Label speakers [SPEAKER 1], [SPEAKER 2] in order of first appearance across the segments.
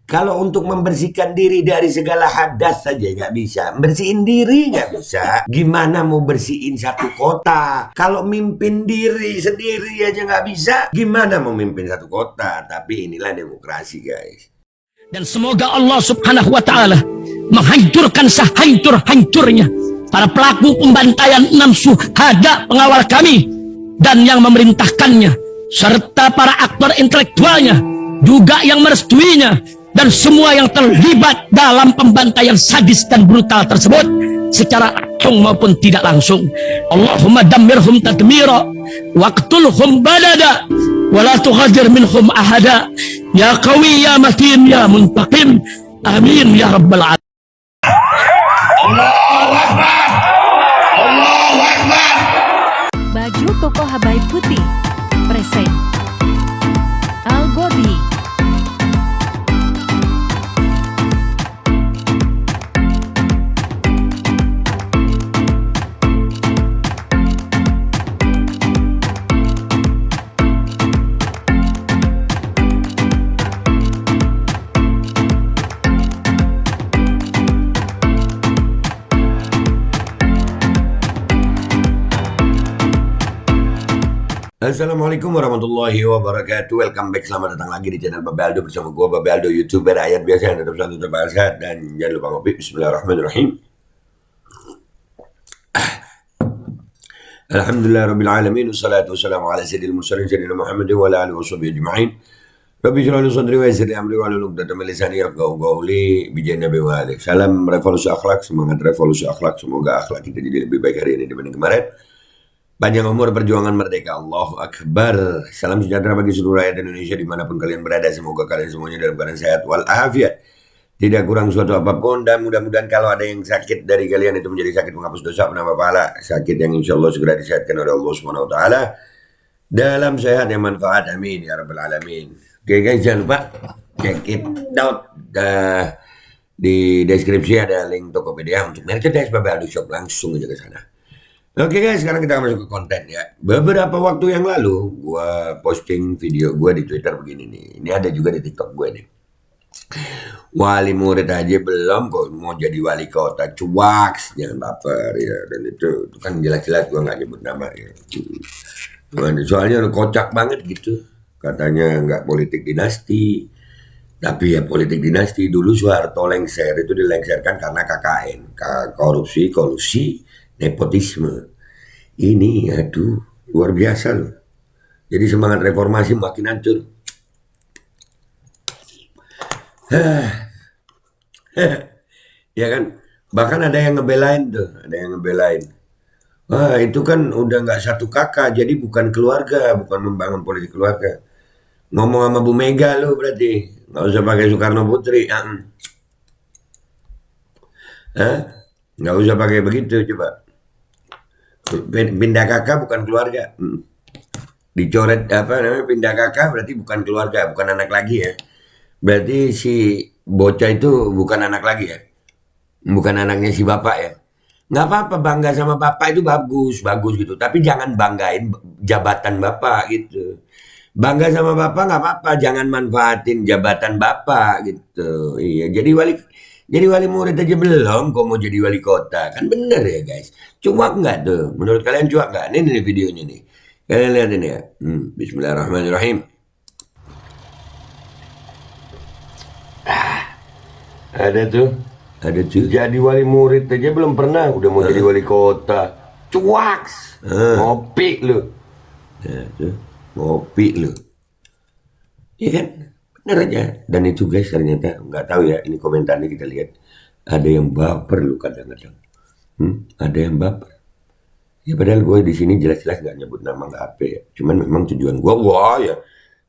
[SPEAKER 1] Kalau untuk membersihkan diri dari segala hadas saja nggak bisa. Bersihin diri nggak bisa. Gimana mau bersihin satu kota? Kalau mimpin diri sendiri aja nggak bisa, gimana mau mimpin satu kota? Tapi inilah demokrasi, guys.
[SPEAKER 2] Dan semoga Allah subhanahu wa ta'ala menghancurkan sehancur-hancurnya para pelaku pembantaian 6 syuhada pengawal kami dan yang memerintahkannya, serta para aktor intelektualnya juga yang merestuinya, dan semua yang terlibat dalam pembantaian sadis dan brutal tersebut secara langsung maupun tidak langsung. Allahumma dammirhum tadmira waqtulhum badada wala tughadir minhum ahada ya qawi ya matin ya muntaqim amin ya rabbal alamin.
[SPEAKER 3] Allahu Akbar, Allahu Akbar.
[SPEAKER 4] Baju koko Habaib putih present Al Body.
[SPEAKER 1] Assalamualaikum warahmatullahi wabarakatuh. Welcome back, selamat datang lagi di channel Babe Aldo bersama gue Babe Aldo, YouTuber rakyat biasa yang tetap selalu terbaik sehat. Dan jangan lupa ngopi. Bismillahirrahmanirrahim. Alhamdulillah rabbil alamin, wassalatu wassalamu ala sayyidil mursalin sayyidina Muhammadin wa ala alihi washabihi ajma'in. Rabbi shrah li sadri wa yassir li amri wahlul 'uqdatam min lisani yafqahu qawli. Bijai Nabi wa alihi. Salam revolusi akhlak, semangat revolusi akhlak. Semoga akhlak kita jadi lebih baik hari ini dibanding kemarin. Panjang umur, perjuangan merdeka. Allahu Akbar. Salam sejahtera bagi seluruh rakyat Indonesia dimanapun kalian berada. Semoga kalian semuanya dalam keadaan sehat walafiat, tidak kurang suatu apapun. Dan mudah-mudahan kalau ada yang sakit dari kalian itu menjadi sakit menghapus dosa, penambah pahala. Sakit yang insya Allah segera disehatkan oleh Allah Subhanahu Wa Taala dalam sehat yang manfaat. Amin ya rabbal alamin. Oke guys, jangan lupa check it out. Di deskripsi ada link Tokopedia untuk merchandise Babe Aldo Shop, langsung aja ke sana. Oke guys, sekarang kita masuk ke konten ya. Beberapa waktu yang lalu gue posting video gue di Twitter begini nih. Ini ada juga di TikTok gue nih. Wali murid aja belum kok mau jadi wali kota. Cuaks, jangan baper ya. Dan itu kan jelas-jelas gue gak nyebut nama ya. Soalnya kocak banget gitu. Katanya nggak politik dinasti. Tapi ya politik dinasti. Dulu Soeharto lengser itu dilengserkan karena KKN. Korupsi, kolusi, nepotisme. Ini aduh luar biasa loh. Jadi semangat reformasi makin hancur. Ya kan, bahkan ada yang ngebelain tuh, ada yang ngebelain. Wah itu kan udah nggak satu kakak, jadi bukan keluarga, bukan membangun politik keluarga. Ngomong sama Bu Mega lu berarti nggak usah pakai Soekarno Putri. Nggak usah pakai begitu coba. Pindah kakak bukan keluarga. Dicoret apa namanya, pindah kakak berarti bukan keluarga, bukan anak lagi ya. Berarti si bocah itu bukan anak lagi ya, bukan anaknya si bapak ya. Nggak apa-apa bangga sama bapak itu bagus gitu, tapi jangan banggain jabatan bapak gitu. Bangga sama bapak nggak apa-apa, jangan manfaatin jabatan bapak gitu. Iya, jadi wali murid aja belum kok mau jadi wali kota. Kan bener ya guys. Cuak nggak tuh? Menurut kalian cuak nggak? Ini videonya nih. Kalian lihat ini ya. Bismillahirrahmanirrahim. Ada tuh. Jadi wali murid aja belum pernah. Udah mau jadi wali kota. Cuak. Ngopi lu. Tuh. Ngopi lu. Iya kan? Bener aja. Dan itu guys ternyata nggak tahu ya, ini komentarnya kita lihat ada yang baper lu kadang-kadang. Ada yang baper. Ya padahal gue di sini jelas-jelas nggak nyebut nama, nggak apa ya. Cuman memang tujuan gue, wah ya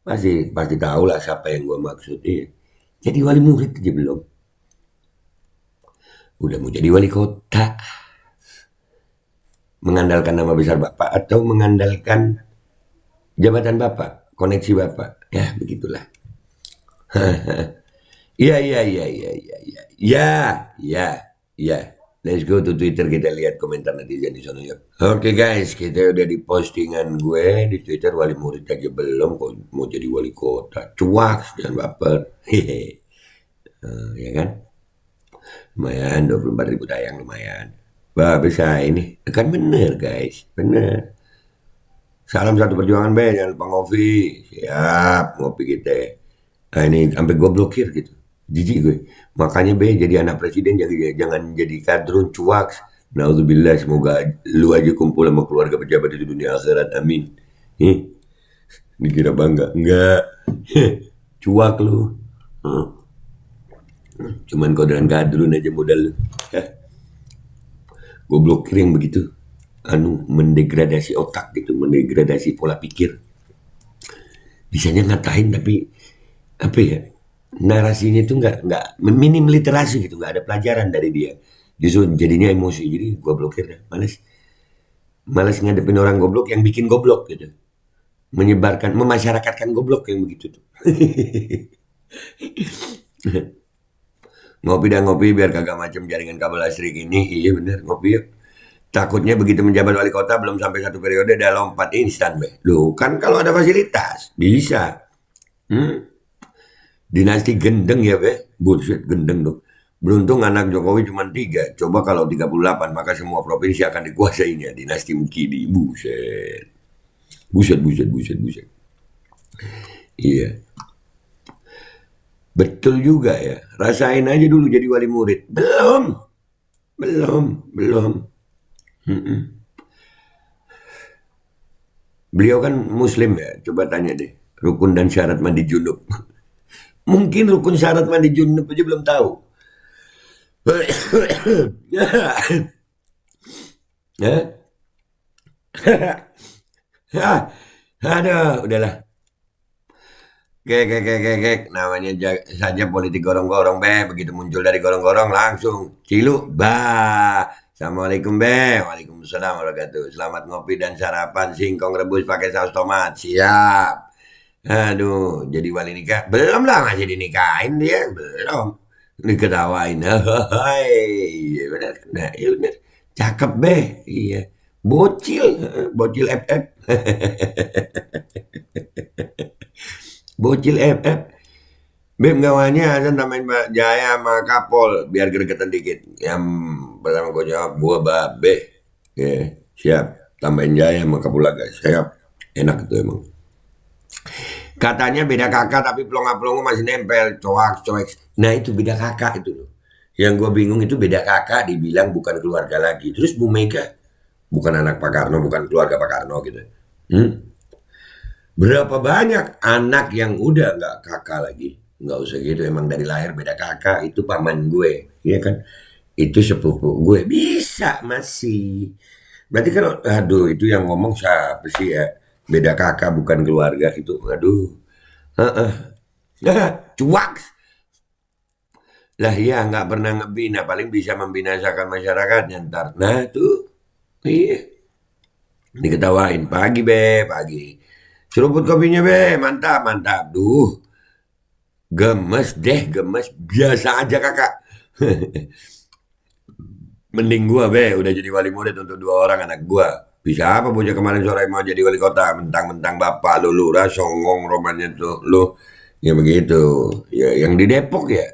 [SPEAKER 1] pasti tahu lah siapa yang gue maksud. Iya. Jadi wali murid aja belum. Udah mau jadi wali kota. Mengandalkan nama besar bapak atau mengandalkan jabatan bapak, koneksi bapak. Ya begitulah. Ya. Let's go to Twitter, kita lihat komentar netizen di sana yuk. Oke guys, kita udah di postingan gue di Twitter, wali murid aja belum kok mau jadi wali kota. Cuak, jangan baper. Ya kan? Lumayan 24.000 tayang lumayan. Wah bisa ini. Kan bener guys, bener. Salam satu perjuangan be, jangan lupa ngopi. Siap, ngopi kita. Nah ini sampai gue blokir gitu. Jijik gue. Makanya be jadi anak presiden jangan jadi kadrun cuak. Naudzubillah, semoga lu aja kumpul sama keluarga pejabat di dunia akhirat. Amin. Dikira bangga. Enggak. Cuak lu. Cuman kau dengan kadrun aja modal lu. Gue blokir yang begitu. Mendegradasi otak gitu, mendegradasi pola pikir. Bisanya ngatain tapi apa ya? Narasinya itu nggak minim literasi gitu, nggak ada pelajaran dari dia. Justru jadinya emosi. Jadi gue blokir dah. Malas ngadepin orang goblok yang bikin goblok gitu. Memasyarakatkan goblok yang begitu tuh. Ngopi dan ngopi biar kagak macam jaringan kabel listrik ini. Iya bener, ngopi yuk. Takutnya begitu menjabat wali kota belum sampai 1 periode udah lompat instan be. Loh kan kalau ada fasilitas bisa. Dinasti gendeng ya be. Buset gendeng dong. Beruntung anak Jokowi cuma 3. Coba kalau 38 maka semua provinsi akan dikuasainya. Dinasti Mukidi. Buset. Buset. Iya. Betul juga ya. Rasain aja dulu jadi wali murid. Belum. Beliau kan muslim ya. Coba tanya deh. Rukun dan syarat mandi junub. Mungkin rukun syarat mandi junub aja belum tahu. Aduh, udahlah. Kek. Namanya saja politik gorong-gorong, be. Begitu muncul dari gorong-gorong langsung ciluk, bah. Assalamualaikum, be. Waalaikumsalam warahmatullahi wabarakatuh. Selamat ngopi dan sarapan singkong rebus pakai saus tomat. Siap. Aduh, jadi wali nikah. Belum lah, masih dinikahin dia. Belum. Diketawain. Hai. Iya benar. Nah, iya benar. Cakep, be. Iya. Bocil FF. Bocil FF. Beb gawannya Hasan tambahin Mbak Jaya sama Kapol biar gregetan dikit. Yang pertama gue jawab gue babe. Ya, siap. Tambahin Jaya sama Kapulaga. Siap. Enak itu emang. Katanya beda kakak tapi pelongo-pelongo masih nempel. Coak. Nah itu beda kakak itu loh. Yang gue bingung itu beda kakak dibilang bukan keluarga lagi. Terus Bu Mega bukan anak Pak Karno, bukan keluarga Pak Karno gitu. Berapa banyak anak yang udah nggak kakak lagi. Nggak usah gitu, emang dari lahir beda kakak. Itu paman gue, ya kan? Itu sepupu gue. Bisa masih. Berarti kan, aduh itu yang ngomong siapa sih ya? Beda kakak bukan keluarga itu. Aduh. Cuak. Lah ya nggak pernah ngebina. Paling bisa membinasakan masyarakatnya ntar. Nah tuh. Iya. Diketawain. Pagi be, pagi. Seruput kopinya be, mantap. Duh. Gemes. Biasa aja kakak. Mending gua be, udah jadi wali murid untuk 2 orang anak gua. Bisa apa bocah kemarin sore mau jadi wali kota. Mentang-mentang bapak lu lurah songong romannya tuh. Lu ya begitu. Ya yang di Depok ya.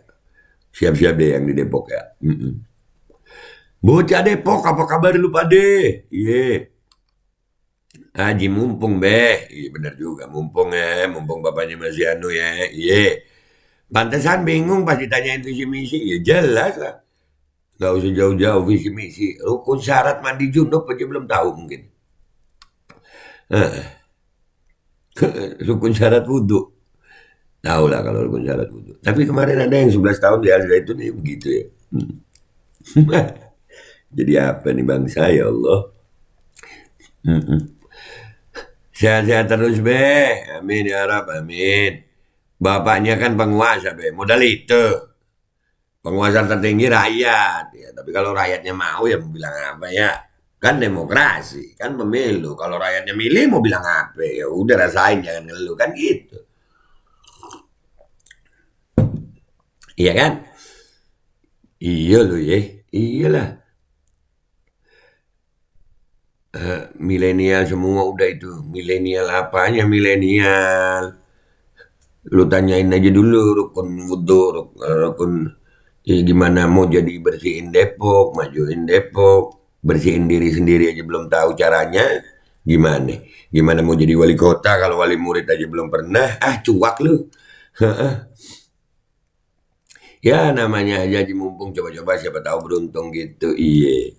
[SPEAKER 1] Siap-siap deh yang di Depok ya. Bocah Depok apa kabar lu pade? Iya. Haji mumpung be. Iya benar juga mumpung ya. Mumpung bapaknya masih anu ya. Iya. Pantesan bingung pas ditanyain visi misi. Ya jelas lah. Gak usah jauh-jauh visi misi. Rukun syarat mandi junub aja belum tahu mungkin. Rukun syarat wudhu. Tahu lah kalau rukun syarat wudhu. Tapi kemarin ada yang 11 tahun di Al Zaitun ya begitu ya. Jadi apa nih bangsa ya Allah. Sehat-sehat terus be. Amin ya Rab. Amin. Bapaknya kan penguasa be. Modal itu. Penguasa tertinggi rakyat. Ya, tapi kalau rakyatnya mau ya mau bilang apa ya. Kan demokrasi. Kan pemilu. Kalau rakyatnya milih mau bilang apa. Ya udah rasain jangan ngeluh. Kan gitu. Iya kan? Iya loh ya. Iyalah. Milenial semua udah itu. Milenial apanya milenial? Lu tanyain aja dulu rukun wudhu, rukun gimana mau jadi bersihin Depok, majuin Depok, bersihin diri sendiri aja belum tahu caranya, gimana? Gimana mau jadi wali kota kalau wali murid aja belum pernah? Ah, cuak lu. Ya namanya aja Haji mumpung coba-coba siapa tahu beruntung gitu. Iya.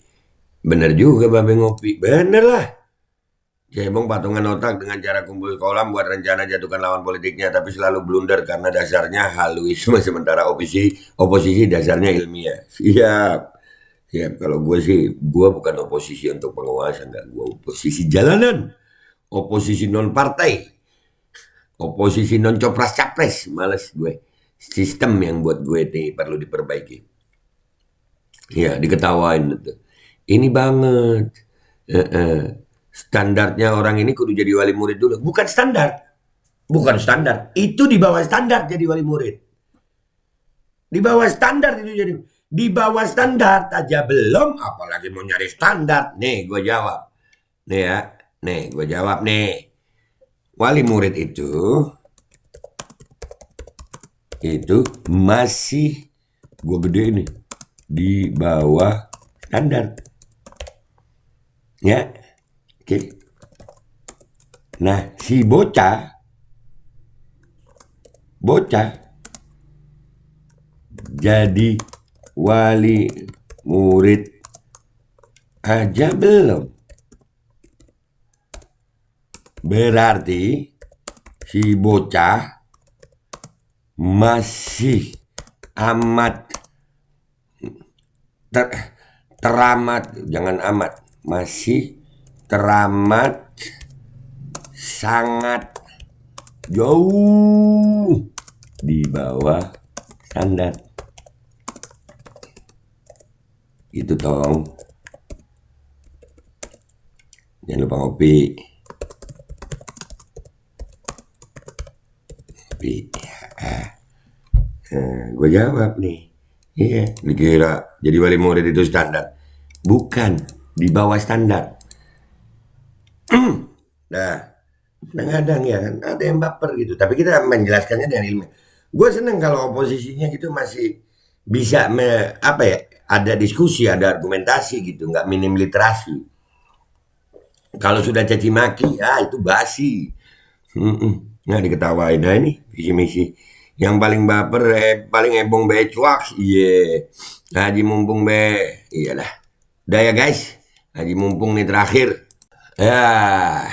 [SPEAKER 1] Bener juga Babe ngopi. Bener lah. Cebong patungan otak dengan cara kumpul kolam buat rencana jatuhkan lawan politiknya, tapi selalu blunder karena dasarnya haluisme sementara oposisi dasarnya ilmiah. Siap, siap. Kalau gue sih, gue bukan oposisi untuk penguasa, enggak. Gue oposisi jalanan, oposisi non partai, oposisi non copras capres. Males gue. Sistem yang buat gue ini perlu diperbaiki. Ya, diketawain itu. Ini banget. Standarnya orang ini kudu jadi wali murid dulu. Bukan standar. Bukan standar. Itu di bawah standar jadi wali murid. Di bawah standar itu jadi. Di bawah standar aja belum. Apalagi mau nyari standar. Nih gue jawab. Nih ya. Nih gue jawab nih. Wali murid itu masih gue gede nih. Di bawah standar. Ya. Oke. Nah, si bocah jadi wali murid aja belum. Berarti si bocah masih amat teramat, jangan amat, masih teramat sangat jauh di bawah standar. Itu tong. Jangan lupa ngopi. Gue jawab nih. Iya, dikira jadi wali murid itu standar. Bukan, di bawah standar. Nah, kadang-kadang ya kan ada yang baper gitu. Tapi kita menjelaskannya dengan ilmu. Gue seneng kalau oposisinya gitu masih bisa ada diskusi, ada argumentasi gitu, nggak minim literasi. Kalau sudah caci maki, itu basi. Nah diketawain, nah ini visi misi. Yang paling baper, paling ebong becuak, iya. Haji mumpung iyalah. Udah ya guys, Haji mumpung nih terakhir. Ya,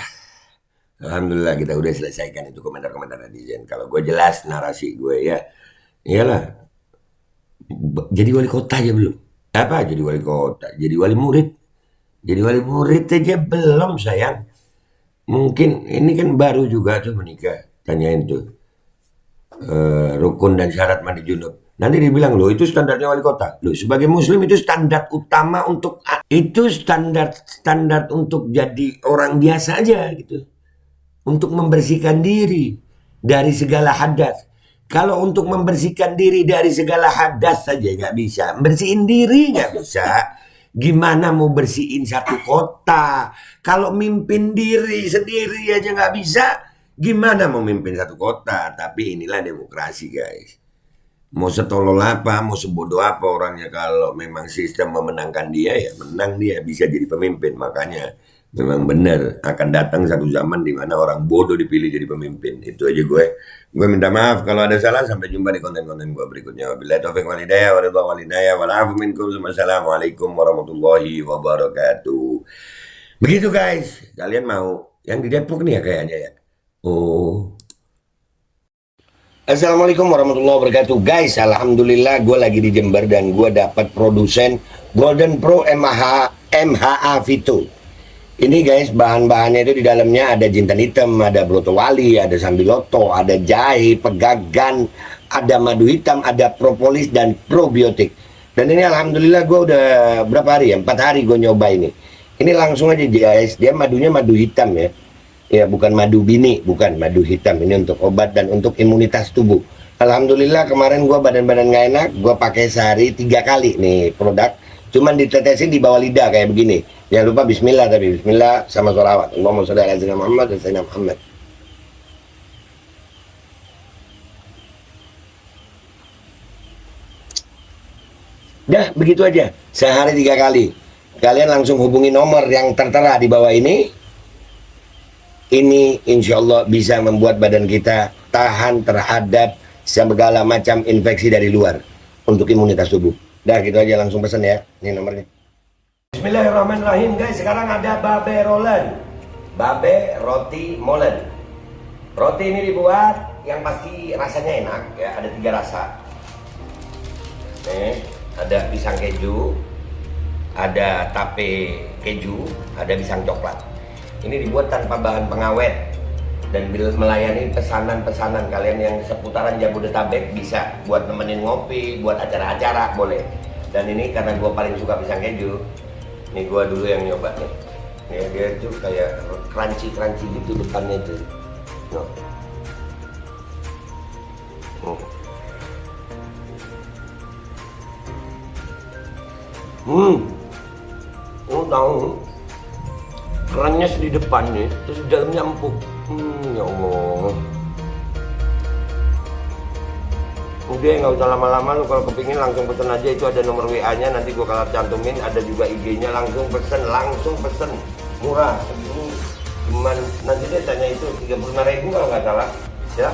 [SPEAKER 1] alhamdulillah kita udah selesaikan itu komentar-komentar netizen. Kalau gue jelas narasi gue ya, iyalah. Jadi wali kota aja belum. Apa jadi wali kota? Jadi wali murid. Jadi wali murid aja belum sayang. Mungkin ini kan baru juga tuh menikah. Tanyain tuh. Rukun dan syarat mandi junub. Nanti dibilang loh itu standarnya wali kota. Loh sebagai muslim itu standar utama untuk itu standar untuk jadi orang biasa aja gitu. Untuk membersihkan diri dari segala hadas. Kalau untuk membersihkan diri dari segala hadas saja nggak bisa. Bersihin diri nggak bisa. Gimana mau bersihin satu kota? Kalau mimpin diri sendiri aja nggak bisa. Gimana mau mimpin satu kota? Tapi inilah demokrasi guys. Mau setolol apa, mau sebodoh apa orangnya, kalau memang sistem memenangkan dia ya menang dia, bisa jadi pemimpin. Makanya memang benar akan datang satu zaman di mana orang bodoh dipilih jadi pemimpin. Itu aja gue minta maaf kalau ada salah. Sampai jumpa di konten-konten gue berikutnya. Wabillahi taufiq wal hidayah, wassalamualaikum warahmatullahi wabarakatuh. Begitu guys, kalian mau yang di Depok nih ya kayaknya ya. Oh. Assalamualaikum warahmatullahi wabarakatuh guys. Alhamdulillah gue lagi di Jember dan gue dapat produsen Golden Pro MHA Vito. Ini guys bahan-bahannya itu di dalamnya ada jintan hitam, ada broto wali, ada sambiloto, ada jahe, pegagan, ada madu hitam, ada propolis dan probiotik. Dan ini alhamdulillah gue udah berapa hari ya, 4 hari gue nyoba ini. Ini langsung aja guys, dia madunya madu hitam ya. Ya bukan madu bini, bukan madu hitam. Ini untuk obat dan untuk imunitas tubuh. Alhamdulillah kemarin gue badan-badan gak enak, gue pakai sehari 3 kali nih produk. Cuman ditetesin di bawah lidah kayak begini. Jangan lupa bismillah, tapi bismillah sama sholawat. Allahumma sholli ala sayyidina Muhammad dan sayyidina Muhammad. Dah, begitu aja. Sehari 3 kali. Kalian langsung hubungi nomor yang tertera di bawah ini. Ini insya Allah bisa membuat badan kita tahan terhadap segala macam infeksi dari luar untuk imunitas tubuh. Dah, gitu aja, langsung pesan ya. Ini nomornya. Bismillahirrahmanirrahim guys. Sekarang ada babe rolen. Babe roti molen. Roti ini dibuat yang pasti rasanya enak ya. Ada 3 rasa. Nih, ada pisang keju, ada tape keju, ada pisang coklat. Ini dibuat tanpa bahan pengawet dan melayani pesanan-pesanan kalian yang seputaran Jabodetabek, bisa buat nemenin ngopi, buat acara-acara boleh. Dan ini karena gue paling suka pisang keju, nih gue dulu yang nyoba nih. Ya, dia tuh kayak crunchy gitu depannya tuh. No. Lu tahu kerannya di depannya, terus di dalamnya empuk. Ya Allah. Udah nggak usah lama-lama, lu kalau kepingin langsung pesen aja, itu ada nomor WA-nya, nanti gua kalau cantumin, ada juga IG-nya, langsung pesen, murah. Cuman nanti dia tanya itu 35.000 kalau nggak salah, ya.